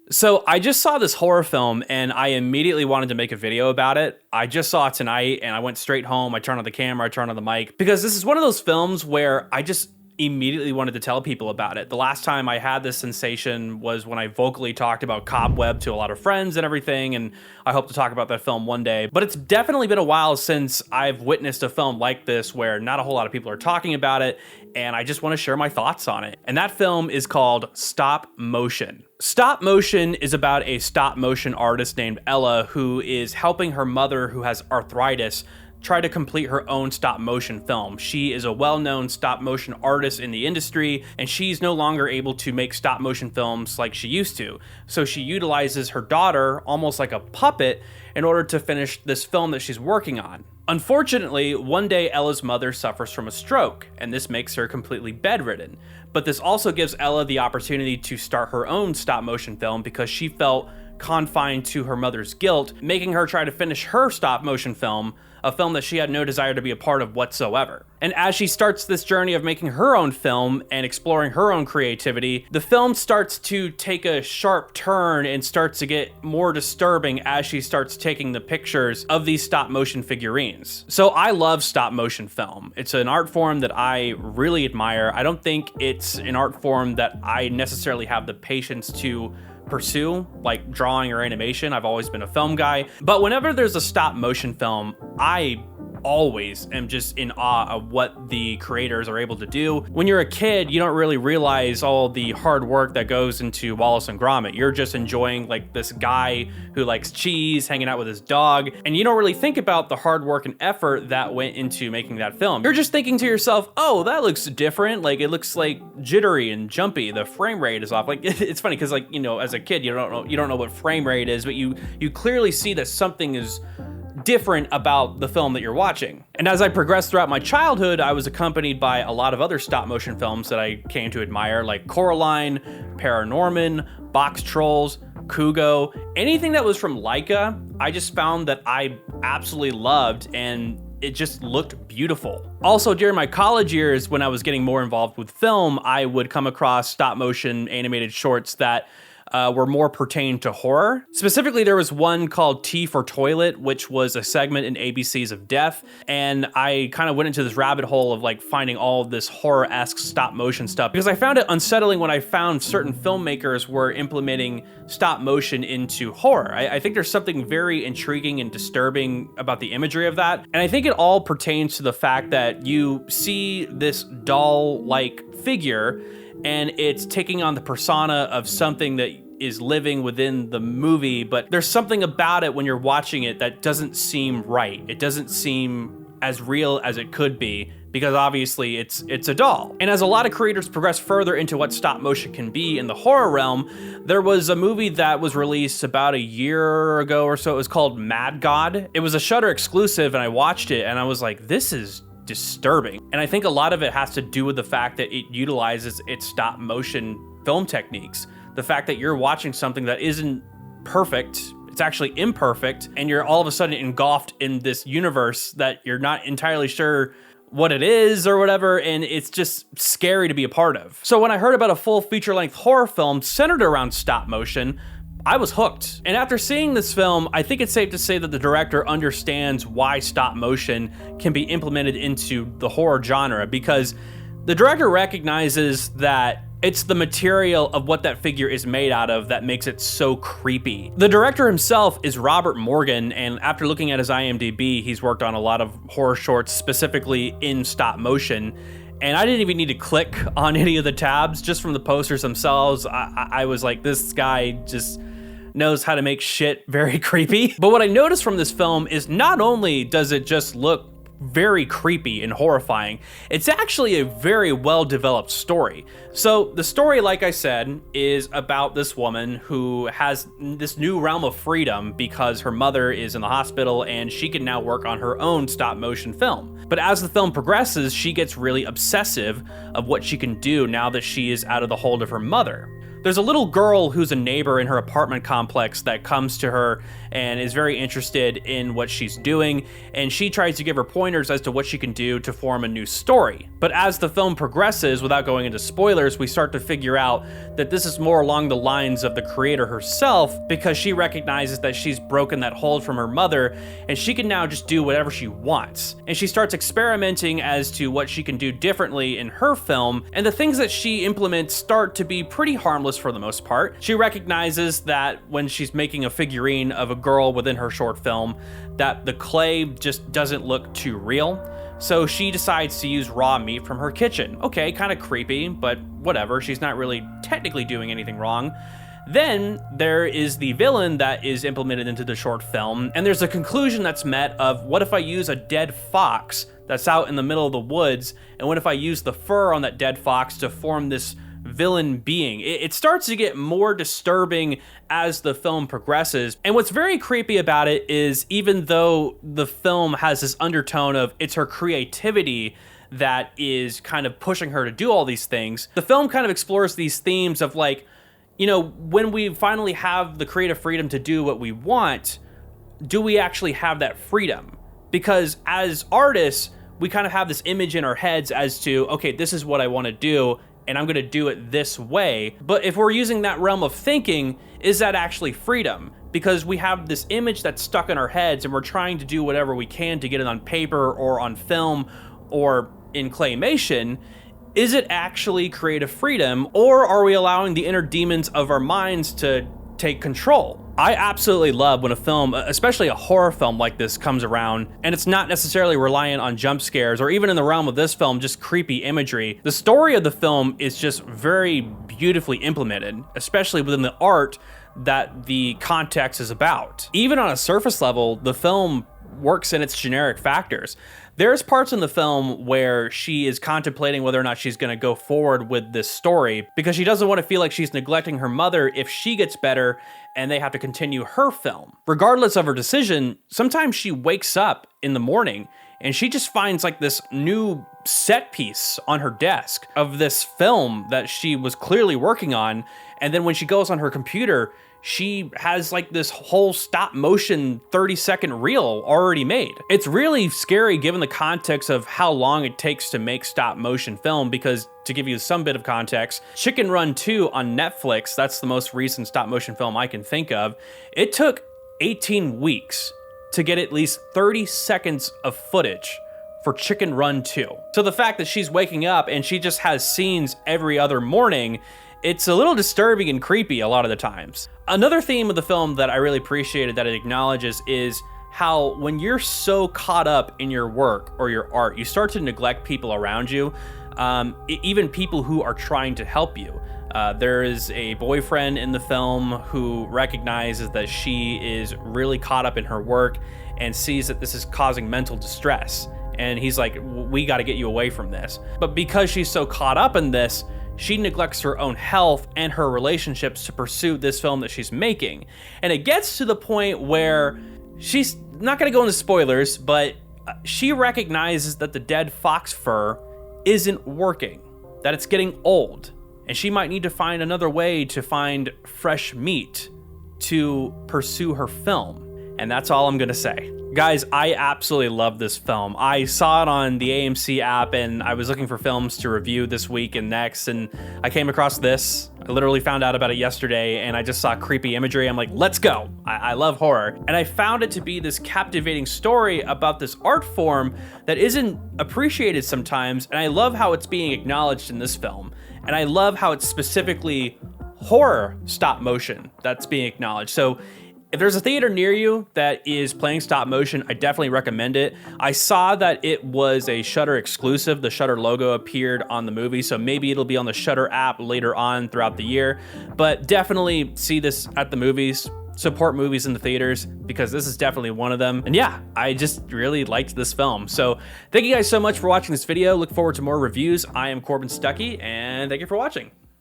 So I just saw this horror film and I immediately wanted to make a video about it. I just saw it tonight and I went straight home. I turned on the camera, I turned on the mic because this is one of those films where I just immediately wanted to tell people about it. The last time I had this sensation was when I vocally talked about Cobweb to a lot of friends and everything, and I hope to talk about that film one day. But it's definitely been a while since I've witnessed a film like this where not a whole lot of people are talking about it, and I just want to share my thoughts on it. And that film is called Stopmotion. Stopmotion is about a stop-motion artist named Ella who is helping her mother, who has arthritis, try to complete her own stop motion film. She is a well-known stop motion artist in the industry, and she's no longer able to make stop motion films like she used to. So she utilizes her daughter almost like a puppet in order to finish this film that she's working on. Unfortunately, one day Ella's mother suffers from a stroke, and this makes her completely bedridden. But this also gives Ella the opportunity to start her own stop motion film because she felt confined to her mother's guilt, making her try to finish her stop motion film, a film that she had no desire to be a part of whatsoever. And as she starts this journey of making her own film and exploring her own creativity, the film starts to take a sharp turn and starts to get more disturbing as she starts taking the pictures of these stop motion figurines. So I love stop motion film. It's an art form that I really admire. I don't think it's an art form that I necessarily have the patience to pursue, like drawing or animation. I've always been a film guy, but whenever there's a stop motion film, I always am just in awe of what the creators are able to do. When you're a kid, you don't really realize all the hard work that goes into Wallace and Gromit. You're just enjoying like this guy who likes cheese, hanging out with his dog, and you don't really think about the hard work and effort that went into making that film. You're just thinking to yourself, oh, that looks different. Like it looks like jittery and jumpy. The frame rate is off. Like it's funny because like, you know, as a kid, you don't know what frame rate is, but you clearly see that something is different about the film that you're watching. And as I progressed throughout my childhood, I was accompanied by a lot of other stop motion films that I came to admire, like Coraline, Paranorman, Box Trolls, Kugo, anything that was from Laika. I just found that I absolutely loved, and it just looked beautiful. Also, during my college years, when I was getting more involved with film, I would come across stop motion animated shorts that were more pertained to horror. Specifically, there was one called T for Toilet, which was a segment in ABC's of Death. And I kind of went into this rabbit hole of like finding all of this horror-esque stop motion stuff because I found it unsettling when I found certain filmmakers were implementing stop motion into horror. I think there's something very intriguing and disturbing about the imagery of that. And I think it all pertains to the fact that you see this doll-like figure and it's taking on the persona of something that is living within the movie, but there's something about it when you're watching it that doesn't seem right. It doesn't seem as real as it could be because obviously it's a doll. And as a lot of creators progress further into what stop motion can be in the horror realm, there was a movie that was released about a year ago or so. It was called Mad God. It was a Shudder exclusive and I watched it and I was like, this is disturbing. And I think a lot of it has to do with the fact that it utilizes its stop motion film techniques. The fact that you're watching something that isn't perfect, it's actually imperfect, and you're all of a sudden engulfed in this universe that you're not entirely sure what it is or whatever, and it's just scary to be a part of. So when I heard about a full feature-length horror film centered around stop motion, I was hooked. And after seeing this film, I think it's safe to say that the director understands why stop motion can be implemented into the horror genre, because the director recognizes that it's the material of what that figure is made out of that makes it so creepy. The director himself is Robert Morgan, and after looking at his IMDb, he's worked on a lot of horror shorts, specifically in stop motion. And I didn't even need to click on any of the tabs. Just from the posters themselves, I was like, this guy just knows how to make shit very creepy. But what I noticed from this film is not only does it just look very creepy and horrifying, it's actually a very well-developed story. So the story, like I said, is about this woman who has this new realm of freedom because her mother is in the hospital and she can now work on her own stop-motion film. But as the film progresses, she gets really obsessive of what she can do now that she is out of the hold of her mother. There's a little girl who's a neighbor in her apartment complex that comes to her and is very interested in what she's doing, and she tries to give her pointers as to what she can do to form a new story. But as the film progresses, without going into spoilers, we start to figure out that this is more along the lines of the creator herself, because she recognizes that she's broken that hold from her mother, and she can now just do whatever she wants. And she starts experimenting as to what she can do differently in her film, and the things that she implements start to be pretty harmless for the most part. She recognizes that when she's making a figurine of a girl within her short film, that the clay just doesn't look too real. So she decides to use raw meat from her kitchen. Okay, kind of creepy, but whatever, she's not really technically doing anything wrong. Then there is the villain that is implemented into the short film, and there's a conclusion that's met of, what if I use a dead fox that's out in the middle of the woods, and what if I use the fur on that dead fox to form this villain being? It starts to get more disturbing as the film progresses, and what's very creepy about it is, even though the film has this undertone of it's her creativity that is kind of pushing her to do all these things, the film kind of explores these themes of, like, you know, when we finally have the creative freedom to do what we want, do we actually have that freedom? Because as artists, we kind of have this image in our heads as to, okay, this is what I want to do, and I'm going to do it this way. But if we're using that realm of thinking, is that actually freedom? Because we have this image that's stuck in our heads, and we're trying to do whatever we can to get it on paper or on film or in claymation. Is it actually creative freedom, or are we allowing the inner demons of our minds to take control? I absolutely love when a film, especially a horror film like this, comes around and it's not necessarily reliant on jump scares, or even in the realm of this film, just creepy imagery. The story of the film is just very beautifully implemented, especially within the art that the context is about. Even on a surface level, the film works in its generic factors. There's parts in the film where she is contemplating whether or not she's going to go forward with this story, because she doesn't want to feel like she's neglecting her mother if she gets better and they have to continue her film. Regardless of her decision, sometimes she wakes up in the morning and she just finds like this new set piece on her desk of this film that she was clearly working on. And then when she goes on her computer, she has like this whole stop motion 30-second reel already made. It's really scary given the context of how long it takes to make stop motion film, because to give you some bit of context, Chicken Run 2 on Netflix, that's the most recent stop motion film I can think of, it took 18 weeks to get at least 30 seconds of footage for Chicken Run 2. So the fact that she's waking up and she just has scenes every other morning, it's a little disturbing and creepy a lot of the times. Another theme of the film that I really appreciated that it acknowledges is how when you're so caught up in your work or your art, you start to neglect people around you, even people who are trying to help you. There is a boyfriend in the film who recognizes that she is really caught up in her work and sees that this is causing mental distress. And he's like, we got to get you away from this. But because she's so caught up in this, she neglects her own health and her relationships to pursue this film that she's making. And it gets to the point where she's not going to go into spoilers, but she recognizes that the dead fox fur isn't working, that it's getting old, and she might need to find another way to find fresh meat to pursue her film. And that's all I'm going to say. Guys, I absolutely love this film. I saw it on the AMC app and I was looking for films to review this week and next, and I came across this. I literally found out about it yesterday and I just saw creepy imagery. I'm like, let's go. I love horror. And I found it to be this captivating story about this art form that isn't appreciated sometimes, and I love how it's being acknowledged in this film. And I love how it's specifically horror stop motion that's being acknowledged. So if there's a theater near you that is playing stop motion, I definitely recommend it. I saw that it was a Shudder exclusive. The Shudder logo appeared on the movie, so maybe it'll be on the Shudder app later on throughout the year. But definitely see this at the movies. Support movies in the theaters, because this is definitely one of them. And yeah, I just really liked this film. So thank you guys so much for watching this video. Look forward to more reviews. I am Corbin Stuckey, and thank you for watching.